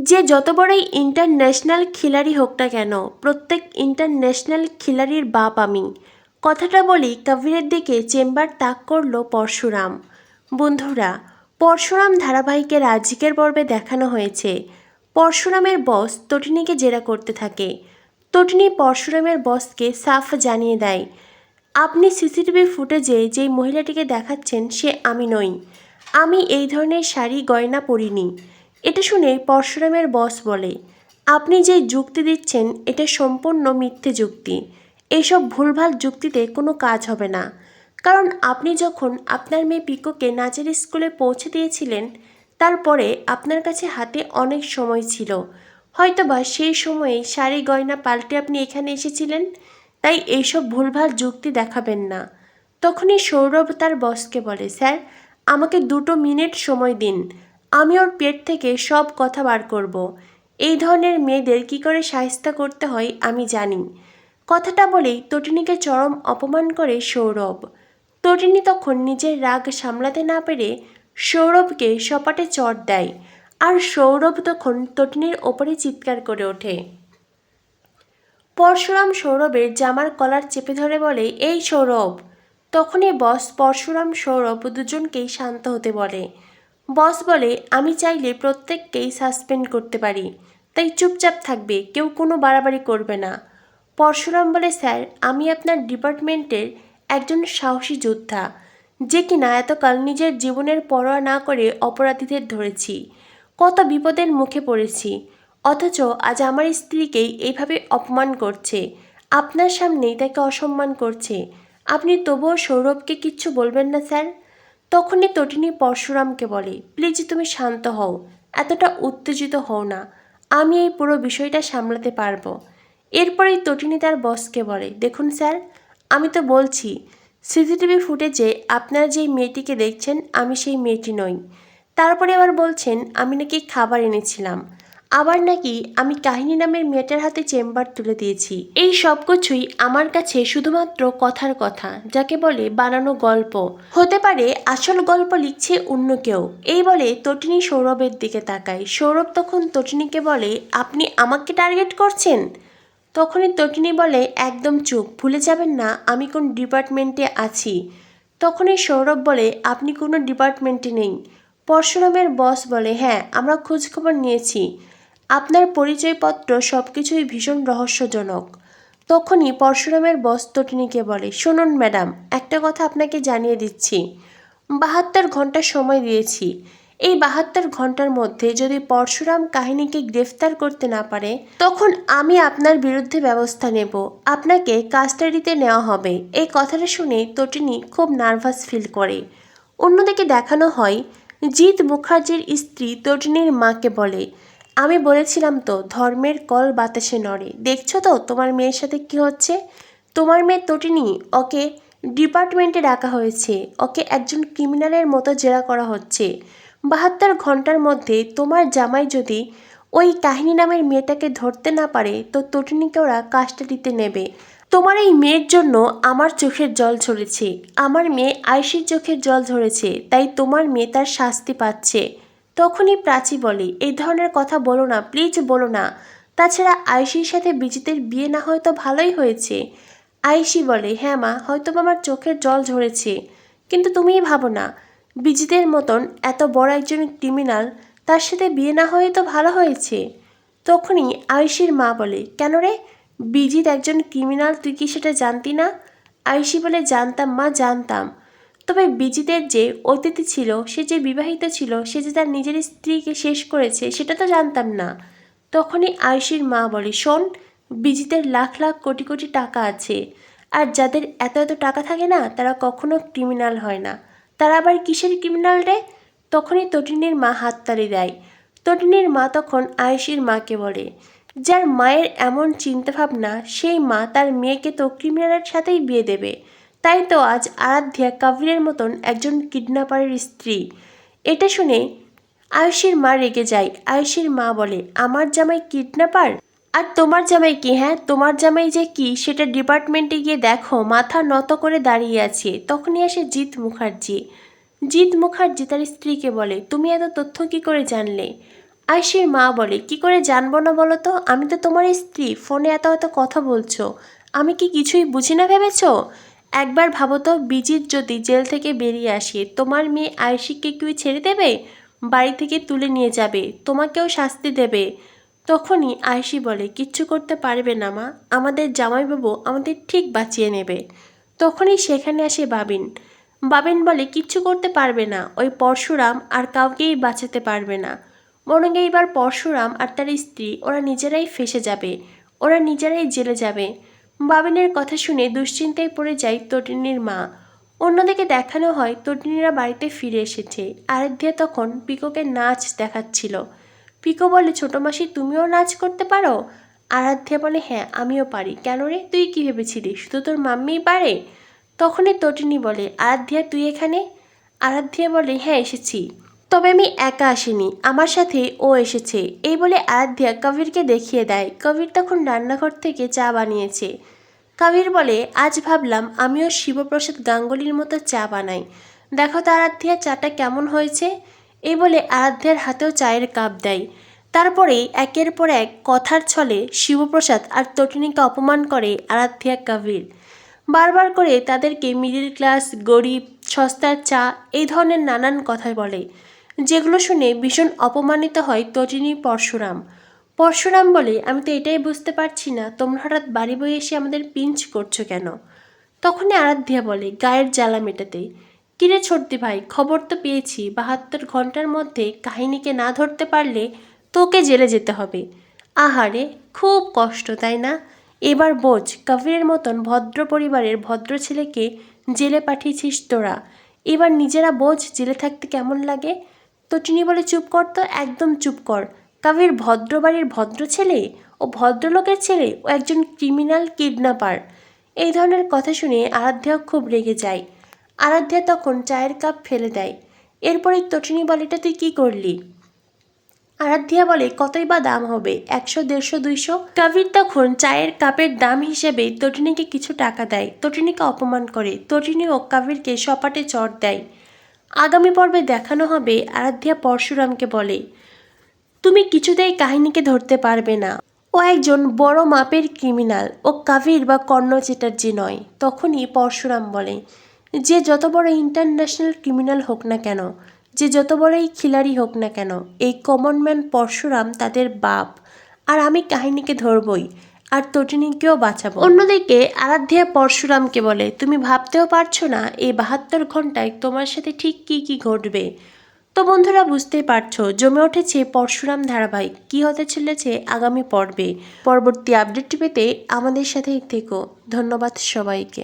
যে যত বড়ই ইন্টারন্যাশনাল খিলাড়ি হোক না কেন, প্রত্যেক ইন্টারন্যাশনাল খিলাড়ির বাপ আমি। কথাটা বলি কবিরের দিকে চেম্বার তাক করল পরশুরাম। বন্ধুরা, পরশুরাম ধারাবাহিকের আজকের পর্বে দেখানো হয়েছে পরশুরামের বস তটিনীকে জেরা করতে থাকে। তটিনী পরশুরামের বসকে সাফ জানিয়ে দেয়, আপনি সিসিটিভি ফুটেজে যেই মহিলাটিকে দেখাচ্ছেন সে আমি নই, আমি এই ধরনের শাড়ি গয়না পরিনি। এটা শুনে পরশুরামের বস বলে, আপনি যে যুক্তি দিচ্ছেন এটা সম্পূর্ণ মিথ্যে যুক্তি। এইসব ভুলভাল যুক্তিতে কোনো কাজ হবে না। কারণ আপনি যখন আপনার মেয়ে পিকোকে নাচের স্কুলে পৌঁছে দিয়েছিলেন, তারপরে আপনার কাছে হাতে অনেক সময় ছিল। হয়তোবা সেই সময়ে শাড়ি গয়না পাল্টে আপনি এখানে এসেছিলেন, তাই এইসব ভুলভাল যুক্তি দেখাবেন না। তখনই সৌরভ তার বসকে বলে, স্যার আমাকে 2 মিনিট সময় দিন, আমি ওর পেট থেকে সব কথা বার করব। এই ধরনের মেয়েদের কি করে শায়েস্তা করতে হয় আমি জানি। কথাটা বলেই তটিনীকে চরম অপমান করে সৌরভ। তটিনী তখন নিজের রাগ সামলাতে না পেরে সৌরভকে সপাটে চড় দেয়, আর সৌরভ তখন তটিনীর ওপরে চিৎকার করে ওঠে। পরশুরাম সৌরভের জামার কলার চেপে ধরে বলে, এই সৌরভ। তখনই বস পরশুরাম সৌরভ দুজনকেই শান্ত হতে বলে। বস বলে, আমি চাইলে প্রত্যেককেই সাসপেন্ড করতে পারি, তাই চুপচাপ থাকবে, কেউ কোনো বাড়াবাড়ি করবে না। পরশুরাম বলে, স্যার আমি আপনার ডিপার্টমেন্টের একজন সাহসী যোদ্ধা, যে কিনা এতকাল নিজের জীবনের পরোয়া না করে অপরাধীদের ধরেছি, কত বিপদের মুখে পড়েছি, অথচ আজ আমার স্ত্রীকেই এইভাবে অপমান করছে, আপনার সামনেই তাকে অসম্মান করছে, আপনি তবুও সৌরভকে কিচ্ছু বলবেন না স্যার? তখনই তটিনী পরশুরামকে বলে, প্লিজ তুমি শান্ত হও, এতটা উত্তেজিত হও না, আমি এই পুরো বিষয়টা সামলাতে পারবো। এরপরেই তটিনী তার বসকে বলে, দেখুন স্যার, আমি তো বলছি সিসিটিভি ফুটেজে আপনারা যেই মেয়েটিকে দেখছেন আমি সেই মেয়েটি নই। তারপরে আবার বলছেন আমি নাকি খাবার এনেছিলাম, আবার নাকি আমি কাহিনী নামের মেয়েটার হাতে চেম্বার তুলে দিয়েছি। এই সব কিছুই আমার কাছে শুধুমাত্র কথার কথা, যাকে বলে বানানো গল্প। হতে পারে আসল গল্প লিখছে অন্য কেউ। এই বলে তটিনী সৌরভের দিকে তাকায়। সৌরভ তখন তটিনীকে বলে, আপনি আমাকে টার্গেট করছেন? তখনই তটিনী বলে, একদম চুপ, ভুলে যাবেন না আমি কোন ডিপার্টমেন্টে আছি। তখনই সৌরভ বলে, আপনি কোনো ডিপার্টমেন্টে নেই। পরশুরামের বস বলে, হ্যাঁ আমরা খোঁজখবর নিয়েছি, আপনার পরিচয়পত্র সব কিছুই ভীষণ রহস্যজনক। তখনই পরশুরামের বস তটিনীকে বলে, শুনুন ম্যাডাম, একটা কথা আপনাকে জানিয়ে দিচ্ছি, 72 ঘন্টা সময় দিয়েছি। এই 72 ঘন্টার মধ্যে যদি পরশুরাম কাহিনীকে গ্রেফতার করতে না পারে, তখন আমি আপনার বিরুদ্ধে ব্যবস্থা নেব, আপনাকে কাস্টাডিতে নেওয়া হবে। এই কথাটা শুনে তটিনী খুব নার্ভাস ফিল করে। অন্যদিকে দেখানো হয় জিৎ মুখার্জির স্ত্রী তটিনীর মাকে বলে, আমি বলেছিলাম তো ধর্মের কল বাতাসে নড়ে, দেখছো তো তোমার মেয়ের সাথে কি হচ্ছে। তোমার মেয়ে তটিনী, ওকে ডিপার্টমেন্টে ডাকা হয়েছে, ওকে একজন ক্রিমিনালের মতো জেরা করা হচ্ছে। 72 ঘন্টার মধ্যে তোমার জামাই যদি ওই কাহিনী নামের মেয়েটাকে ধরতে না পারে, তো তটিনীকে ওরা কাস্টাডিতে নেবে। তোমার এই মেয়ের জন্য আমার চোখের জল ঝরেছে, আমার মেয়ে আয়ুষীর চোখের জল ঝরেছে, তাই তোমার মেয়ে তার শাস্তি পাচ্ছে। তখনই প্রাচী বলে, এই ধরনের কথা বলো না, প্লিজ বলো না, তাছাড়া আয়ুষীর সাথে বিজিতের বিয়ে না হয়তো ভালোই হয়েছে। আয়ুষী বলে, হ্যাঁ মা, হয়তো আমার চোখের জল ঝরেছে, কিন্তু তুমিই ভাবো না, বিজিতের মতন এত বড় একজন ক্রিমিনাল, তার সাথে বিয়ে না হয়ে তো ভালো হয়েছে। তখনই আয়ুষীর মা বলে, কেন রে, বিজিত একজন ক্রিমিনাল, তুই কি সেটা জানতি না? আয়ুষী বলে, জানতাম মা, জানতাম, তবে বিজিতের যে অতিথি ছিল, সে যে বিবাহিত ছিল, সে যে তার নিজের স্ত্রীকে শেষ করেছে, সেটা তো জানতাম না। তখনই আয়ুষীর মা বলে, শোন, বিজিতের লাখ লাখ কোটি কোটি টাকা আছে, আর যাদের এত এত টাকা থাকে না, তারা কখনো ক্রিমিনাল হয় না। তারা আবার কিসের ক্রিমিনাল রে? তখনই তটিনীর মা হাততালি দেয়। তটিনীর মা তখন আয়ুষীর মাকে বলে, যার মায়ের এমন চিন্তাভাবনা, সেই মা তার মেয়েকে তো ক্রিমিনালের সাথেই বিয়ে দেবে। তাই তো আজ আরাধ্যা কাবিরের মতন একজন কিডন্যাপারের স্ত্রী। এটা শুনে আয়ুষীর মা রেগে যায়। আয়ুষীর মা বলে, আমার জামাই কিডন্যাপার? আর তোমার জামাই কি? হ্যাঁ, তোমার জামাই যে কি সেটা ডিপার্টমেন্টে গিয়ে দেখো, মাথা নত করে দাঁড়িয়ে আছে। তখনই আসে জিৎ মুখার্জি। জিৎ মুখার্জি তার স্ত্রীকে বলে, তুমি এত তথ্য কি করে জানলে? আয়ুষীর মা বলে, কি করে জানবো না বলো তো, আমি তো তোমার স্ত্রী, ফোনে এত এত কথা বলছো, আমি কি কিছুই বুঝি না ভেবেছ? একবার ভাবো তো, বিজিৎ যদি জেল থেকে বেরিয়ে আসে, তোমার মেয়ে আয়ুষীকে কি ছেড়ে দেবে? বাড়ি থেকে তুলে নিয়ে যাবে, তোমাকেও শাস্তি দেবে। তখনই আয়ুষী বলে, কিচ্ছু করতে পারবে না মা, আমাদের জামাইবাবু আমাদের ঠিক বাঁচিয়ে নেবে। তখনই সেখানে আসে বাবিন। বাবিন বলে, কিচ্ছু করতে পারবে না, ওই পরশুরাম আর কাউকেই বাঁচাতে পারবে না। বরং এইবার পরশুরাম আর তার স্ত্রী ওরা নিজেরাই ফেঁসে যাবে, ওরা নিজেরাই জেলে যাবে। বাবিনের কথা শুনে দুশ্চিন্তায় পড়ে যায় তটিনীর মা। অন্যদিকে দেখানো হয় তটিনীরা বাড়িতে ফিরে এসেছে। আরাধ্যা তখন পিকোকে নাচ দেখাচ্ছিল। পিকো বলে, ছোটো মাসি তুমিও নাচ করতে পারো? আরাধ্যা বলে, হ্যাঁ আমিও পারি। কেন রে, তুই কী ভেবেছিলি শুধু তোর মাম্মিই পারে? তখনই তটিনী বলে, আরাধ্যা তুই এখানে? আরাধ্যা বলে, হ্যাঁ এসেছি, তবে আমি একা আসিনি, আমার সাথে ও এসেছে। এই বলে আরাধ্যা কবিরকে দেখিয়ে দেয়। কবির তখন রান্নাঘর থেকে চা বানিয়েছে। কবির বলে, আজ ভাবলাম আমিও শিবপ্রসাদ গাঙ্গুলির মতো চা বানাই, দেখো তো আরাধ্যা চাটা কেমন হয়েছে। এই বলে আরাধ্যার হাতেও চায়ের কাপ দেয়। তারপরেই একের পর এক কথার ছলে শিবপ্রসাদ আর তটিনীকে অপমান করে আরাধ্যা কবির। বারবার করে তাদেরকে মিডল ক্লাস, গরিব, সস্তার চা এই ধরনের নানান কথা বলে, যেগুলো শুনে ভীষণ অপমানিত হয় তটিনী পরশুরাম। পরশুরাম বলে, আমি তো এটাই বুঝতে পারছি না তোমরা হঠাৎ বাড়ি বয়ে এসে আমাদের পিঞ্চ করছো কেন? তখনই আরাধ্যা বলে, গায়ের জ্বালা মেটাতে। কিরে ছোটদি ভাই, খবর তো পেয়েছি 72 ঘন্টার মধ্যে কাহিনীকে না ধরতে পারলে তোকে জেলে যেতে হবে। আহারে, খুব কষ্ট তাই না? এবার বোঝ, কবিরের মতন ভদ্র পরিবারের ভদ্র ছেলেকে জেলে পাঠিয়েছিস তোরা। এবার নিজেরা বোঝ জেলে থাকতে কেমন লাগে। তটিনী বলে, চুপ কর তো, একদম চুপ কর। কবির ভদ্র বাড়ির ভদ্র ছেলে, ও ভদ্রলোকের ছেলে, ও একজন ক্রিমিনাল কিডন্যাপার। এই ধরনের কথা শুনে আরাধ্যা খুব রেগে যায়। আরাধ্যা তখন চায়ের কাপ ফেলে দেয়। এরপরে তটিনী বলে, এটা তুই কী করলি? আরাধ্যা বলে, কতই বা দাম হবে, 100, 150, 200? কবির তখন চায়ের কাপের দাম হিসেবে তটিনীকে কিছু টাকা দেয়। তটিনীকে অপমান করে। তটিনীও কবিরকে সপাটে চড় দেয়। আগামী পর্বে দেখানো হবে আরাধ্যা পরশুরামকে বলে, তুমি কিছুতেই কাহিনীকে ধরতে পারবে না, ও একজন বড় মাপের ক্রিমিনাল, ও কবির বা কর্ণ চ্যাটার্জি নয়। তখনই পরশুরাম বলে, যে যত বড় ইন্টারন্যাশনাল ক্রিমিনাল হোক না কেন, যে যত বড়ই খিলাড়ি হোক না কেন, এই কমন ম্যান পরশুরাম তাদের বাপ, আর আমি কাহিনীকে ধরবই, আর তটিনীকেও বাঁচাবো। অন্যদিকে আরাধ্যা পরশুরামকে বলে, তুমি ভাবতেও পারছো না এই 72 ঘন্টায় তোমার সাথে ঠিক কী কী ঘটবে। তো বন্ধুরা, বুঝতেই পারছো জমে উঠেছে পরশুরাম ধারাবাহিক। কী হতে চলেছে আগামী পর্বে। পরবর্তী আপডেটটি পেতে আমাদের সাথেই থেকো। ধন্যবাদ সবাইকে।